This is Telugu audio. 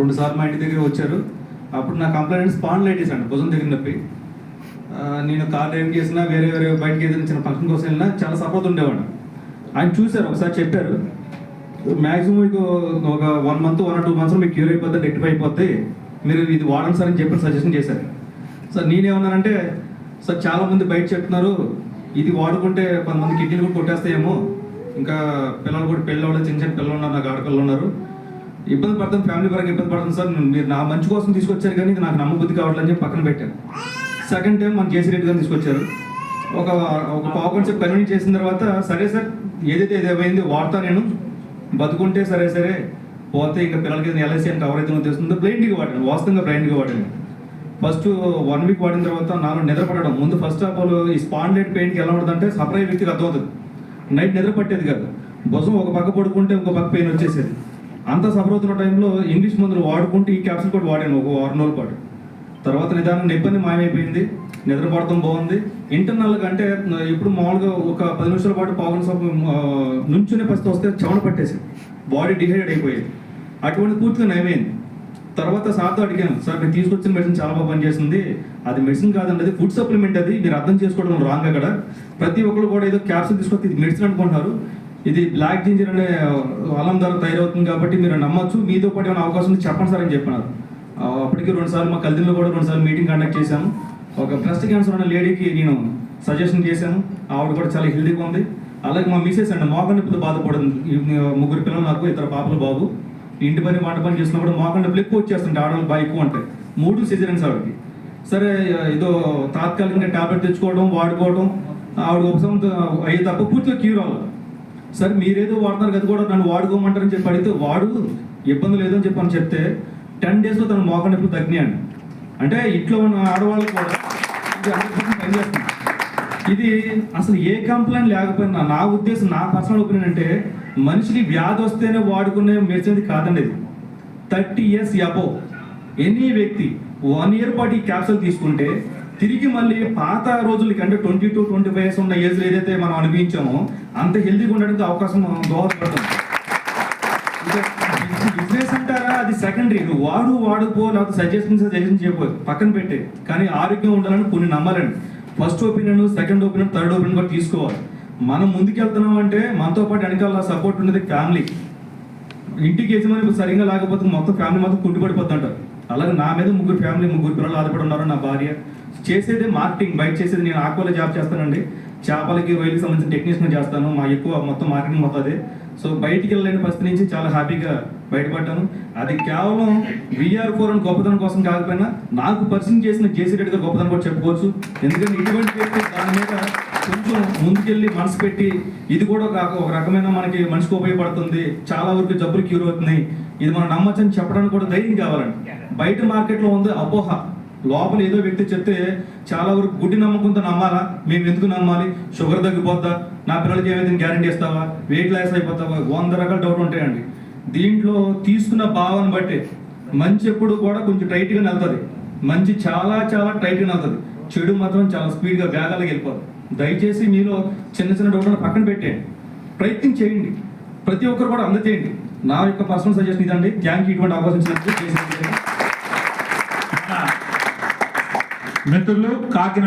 2 సార్లు మా ఇంటి దగ్గర వచ్చారు. అప్పుడు నా కంప్లైంట్ స్పాండిలైటిస్ అండి, భుజం దగ్గర నొప్పి. నేను కార్ డ్రైవింగ్ చేసినా వేరే బయటకి ఏదైనా చిన్న ఫంక్షన్ కోసం వెళ్ళినా చాలా సపోర్ట్ ఉండేవాడు. ఆయన చూశారు, ఒకసారి చెప్పారు, మ్యాక్సిమం మీకు ఒక 1 మంత్ 1 or 2 months మీకు క్యూర్ అయిపోద్ది, రెక్టిఫై అయిపోద్ది, మీరు ఇది వాడండి సార్ అని చెప్పి సజెషన్ చేశారు. సార్ నేనేమన్నానంటే, సార్ చాలామంది బయట చెప్తున్నారు ఇది వాడుకుంటే కొంతమంది కిడ్నీలు కూడా కొట్టేస్తాయేమో, ఇంకా పిల్లలు కూడా పెళ్ళి అవ్వలేదు, చిన్న చిన్న పిల్లలు ఉన్నారు, నాకు ఆడపిల్లలు ఉన్నారు, ఇబ్బంది పడుతుంది, ఫ్యామిలీ పరంగా ఇబ్బంది పడుతుంది సార్, మీరు నా మంచి కోసం తీసుకొచ్చారు కానీ ఇది నాకు నమ్మబుద్ధి కావట్లేదు అని చెప్పి పక్కన పెట్టాను. సెకండ్ టైం మన జేసీ రెడ్డి గారిని తీసుకొచ్చారు. ఒక పావుగంట సేపు కన్వీన్ చేసిన తర్వాత, సరే సార్ ఏదైతే ఏమైంది వాడతా, నేను బతుకుంటే సరే పోతే ఇంకా పిల్లలకి ఎల్ఐసి అని కవర్ అయితే తెలుస్తుందో బ్లైండ్గా వాడాను, వాస్తవంగా బ్లైండ్గా వాడాను. ఫస్ట్ 1 week వాడిన తర్వాత నాలో నిద్ర పడడం, ముందు ఫస్ట్ ఆఫ్ ఆల్ ఈ స్పాండిలైట్ పెయిన్కి ఎలా ఉంటుందంటే సపరేట్ వ్యక్తికి అర్థమవుతుంది, నైట్ నిద్ర పట్టేది కాదు, భుజం ఒక పక్క పడుకుంటే ఇంకో పక్క పెయిన్ వచ్చేసేది. అంత సఫర్ అవుతున్న టైంలో ఇంగ్లీష్ మందులు వాడుకుంటూ ఈ క్యాప్సూల్ కూడా వాడాను ఒక 6 రోజుల పాటు. తర్వాత నిదానం ఇబ్బంది మాయమైపోయింది, నిద్ర పడటం బాగుంది. ఇంటర్నల్గా అంటే ఇప్పుడు మామూలుగా ఒక 10 నిమిషాల పాటు పావుగంట సేపు నుంచునే పరిస్థితి వస్తే చెమట పట్టేసి బాడీ డిహైడ్రేట్ అయిపోయేది, అటువంటి పూర్తిగా నయమైంది. తర్వాత సార్తో అడిగాను, సార్ మీరు తీసుకొచ్చిన మెడిసిన్ చాలా బాగా పనిచేస్తుంది, అది మెడిసిన్ కాదండి, అది ఫుడ్ సప్లిమెంట్, అది మీరు అర్థం చేసుకోవడం రాంగ్. అక్కడ ప్రతి ఒక్కరు కూడా ఏదో క్యాప్సూల్ తీసుకొస్తే ఇది మెడిసిన్ అనుకుంటున్నారు, ఇది బ్లాక్ జింజర్ అనే అల్లం ద్వారా తయారవుతుంది కాబట్టి మీరు నమ్మచ్చు, మీతో పాటు ఏమైనా అవకాశం ఉంది చెప్పండి సార్ అని చెప్పినారు. అప్పటికి 2 సార్లు మా కల్దీలో కూడా 2 సార్లు మీటింగ్ కండక్ట్ చేశాను. ఒక బ్రెస్ట్ క్యాన్సర్ అనే లేడీకి నేను సజెషన్ చేశాను, ఆవిడ కూడా చాలా హెల్దీగా ఉంది. అలాగే మా మిసెస్ అండి మోకాళ్ళ నొప్పితో బాధపడుతుంది, 3 పిల్లలు నాకు, 2 పాపలు బాబు, ఇంటి పని వంట పని చేసినప్పుడు మోకాళ్ళ నొప్పులు ఎక్కువ వచ్చేస్తుంటే ఆడవాళ్ళు బాగా ఎక్కువ ఉంటాయి, 3 సిజరియన్స్ ఆవిడకి. సరే ఏదో తాత్కాలికంగా టాబ్లెట్ తెచ్చుకోవడం వాడుకోవడం ఆవిడ ఉపశమనం అయ్యే తప్ప పూర్తిగా క్యూర్ అవ్వాలి. సరే మీరేదో వాడుతున్నారు కదా కూడా నన్ను వాడుకోమంటారని చెప్పి అడిగితే వాడు ఇబ్బంది లేదని చెప్పి అని చెప్తే 10 daysలో తన మోకాళ్ళ నొప్పులు తగ్గినాయండి. అంటే ఇంట్లో ఉన్న ఆడవాళ్ళు కూడా ఇది 100% పనిచేస్తుంది. ఇది అసలు ఏ కంప్లైంట్ లేకపోయినా నా ఉద్దేశం, నా పర్సనల్ ఒపీనియన్ అంటే మనిషికి వ్యాధి వస్తేనే వాడుకునే మెడిసిన్ కాదండి. ఇది 30 years అబోవ్ ఎనీ వ్యక్తి 1 year పాటు ఈ క్యాప్సూల్ తీసుకుంటే తిరిగి మళ్ళీ పాత రోజులకి అంటే 20 to 25 years ఉన్న ఏజ్లో ఏదైతే మనం అనుభవించామో అంత హెల్తీగా ఉండడానికి అవకాశం దోహదపడుతుంది. బిజినెస్ అంటారా, అది సెకండరీ, నువ్వు వాడుకో లేకపోతే సజెషన్ చేయబో పక్కన పెట్టే, కానీ ఆరోగ్యం ఉండాలని కొన్ని నమ్మాలండి. First opinion, second opinion, third opinion కూడా తీసుకోవాలి. మనం ముందుకెళ్తున్నాం అంటే మనతో పాటు వెనకాల సపోర్ట్ ఉండేది ఫ్యామిలీ. ఇంటికి యజమాని సరిగ్గా లేకపోతే మొత్తం ఫ్యామిలీ మొత్తం కుంటుపడిపోతుంటారు. అలాగే నా మీద 3 ఫ్యామిలీ, 3 పిల్లలు ఆధారపడి ఉన్నారు. నా భార్య చేసేదే మార్కెటింగ్, బయట చేసేది నేను ఆక్వాలో జాబ్ చేస్తానండి, చేపలకి రొయ్యలకి సంబంధించిన టెక్నీషియన్ చేస్తాను, మా ఎక్కువ మొత్తం మార్కెటింగ్ మొత్తం అదే. సో బయటికి వెళ్ళలేని పరిస్థితి నుంచి చాలా హ్యాపీగా బయటపడ్డాను. అది కేవలం VR4 అని గొప్పతనం కోసం కాకపోయినా నాకు పరిచయం చేసిన జేసీ రెడ్డి గారు గొప్పతనం కూడా చెప్పుకోవచ్చు. ఎందుకంటే ఇటువంటి వ్యక్తి దాని మీద కొంచెం ముందుకెళ్ళి మనసు పెట్టి ఇది కూడా ఒక రకమైన మనకి మనిషికి ఉపయోగపడుతుంది, చాలా వరకు జబ్బులు క్యూర్ అవుతున్నాయి, ఇది మనం నమ్మచ్చని చెప్పడానికి కూడా ధైర్యం కావాలండి. బయట మార్కెట్లో ఉంది అపోహ, లోపల ఏదో వ్యక్తి చెప్తే చాలా వరకు గుడ్డి నమ్మకంతో నమ్మాలా, మేము ఎందుకు నమ్మాలి, షుగర్ తగ్గిపోద్దా, నా పిల్లలకి ఏమైతే గ్యారంటీ ఇస్తావా, వెయిట్ లాస్ అయిపోతావా, 100 రకాల డౌట్ ఉంటాయండి. దీంట్లో తీసుకున్న భావన బట్టి మంచి ఎప్పుడు కూడా కొంచెం టైట్గా వెళ్తుంది, మంచి చాలా టైట్గా వెళ్తుంది, చెడు మాత్రం చాలా స్పీడ్గా వేగాలకు వెళ్ళిపోతుంది. దయచేసి మీలో చిన్న డౌట్లను పక్కన పెట్టేయండి, ప్రయత్నం చేయండి, ప్రతి ఒక్కరు కూడా అందజేయండి. నా యొక్క పర్సనల్ సజెషన్ ఇదండి. థ్యాంక్ యూ ఇటువంటి అవకాశం ఇచ్చినందుకు. మిత్రులు కాకినాడ